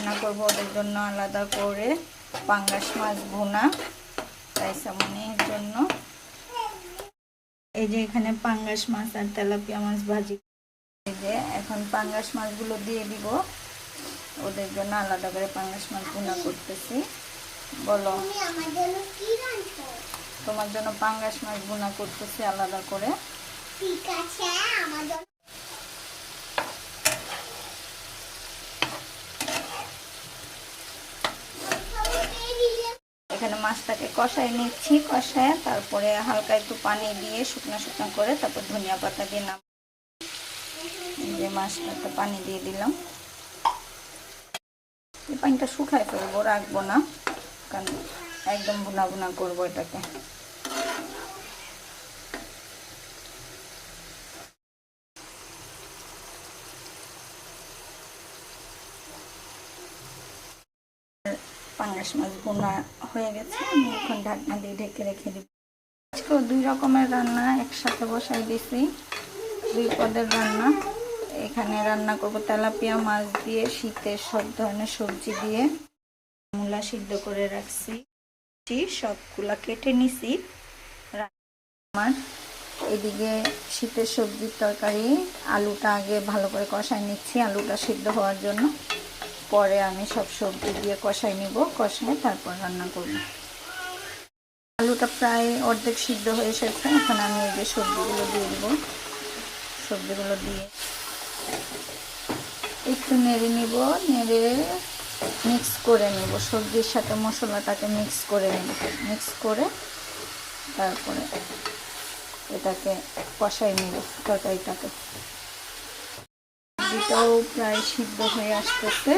রান্না করব, ওদের জন্য আলাদা করে পাঙ্গাস মাছ ভুনা রাইসামনির জন্য। এই যে এখানে পাঙ্গাস মাছ আর তেলাপিয়া মাছ ভাজি। এই যে এখন পাঙ্গাস মাছগুলো দিয়ে দিব, ওদের জন্য আলাদা করে পাঙ্গাস মাছ ভুনা করতেছি। বলো, তোমার জন্য পাঙ্গাস মাছ ভুনা করতেছি আলাদা করে। ঠিক আছে। এখানে মাছটাকে কষাই নিচ্ছি, কষায় তারপরে হালকা একটু পানি দিয়ে শুকনো শুকনো করে তারপর ধনিয়া পাতা দিয়ে নাম। এই যে মাছটাতে পানি দিয়ে দিলাম, এই পানিটা শুকায় ফেলবো, রাখবো না, কারণ একদম ভুনা ভুনা করবো এটাকে। পাঙ্গাস মাছ ভুনা হয়ে গেছে, আমি এখন ঢাকনা দিয়ে ঢেকে রেখে দিব। আজকেও 2 রকমের রান্না একসাথে বসাই দিছি, 2 পদের রান্না। এখানে রান্না করব তেলাপিয়া মাছ দিয়ে, শীতের সব ধরনের সবজি দিয়ে। মূলা সিদ্ধ করে রাখছি, সবগুলা কেটে নিছি। আমার এদিকে শীতের সবজির তরকারি, আলুটা আগে ভালো করে কষাই নিচ্ছি আলুটা সিদ্ধ হওয়ার জন্য, পরে আমি সব সবজি দিয়ে কষাই নিব, কষায় তারপর রান্না করব। আলুটা প্রায় অর্ধেক সিদ্ধ হয়ে এসেছে, এখন আমি এই যে সবজিগুলো দিয়ে দিব। সবজিগুলো দিয়ে একটু নেড়ে নিব, নেড়ে মিক্স করে নেব, সবজির সাথে মশলাটাকে মিক্স করে নেব। মিক্স করে তারপরে এটাকে কষাই নেব তরকারিটাকে। সবজিটাও প্রায় সিদ্ধ হয়ে আসতেছে।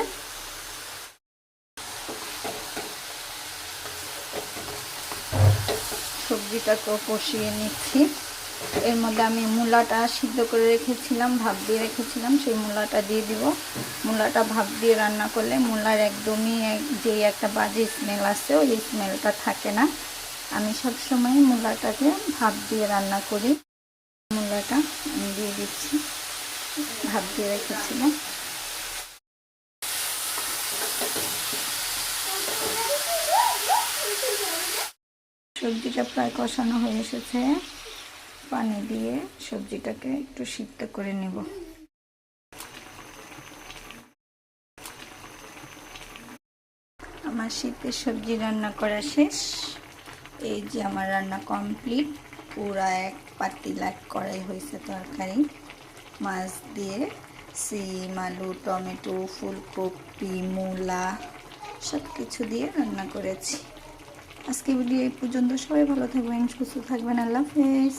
সবজিটাকেও কষিয়ে নিচ্ছি। এর মধ্যে আমি মূলাটা সিদ্ধ করে রেখেছিলাম, ভাপ দিয়ে রেখেছিলাম, সেই মূলাটা দিয়ে দিব। মূলাটা ভাপ দিয়ে রান্না করলে মূলার একদমই যে একটা বাজে স্মেল আছে, ওই স্মেলটা থাকে না। আমি সবসময় মূলাটাকে ভাপ দিয়ে রান্না করি। মূলাটা আমি দিয়ে দিচ্ছি, ভাপ দিয়ে রেখেছিলাম। সবজিটা প্রায় কষানো হয়ে এসেছে, পানি দিয়ে সবজিটাকে একটু সিদ্ধ করে নেব। আমার শীতের সবজি রান্না করা শেষ। এই যে আমার রান্না কমপ্লিট, পুরা এক পাতিলা কড়াই হয়েছে তরকারি। মাছ দিয়ে সিম, আলু, টমেটো, ফুলকপি, মূলা সব কিছু দিয়ে রান্না করেছি। আজকে ভিডিও এই পর্যন্ত। সবাই ভালো থাকবেন, সুস্থ থাকবেন। আল্লাহ হাফেজ।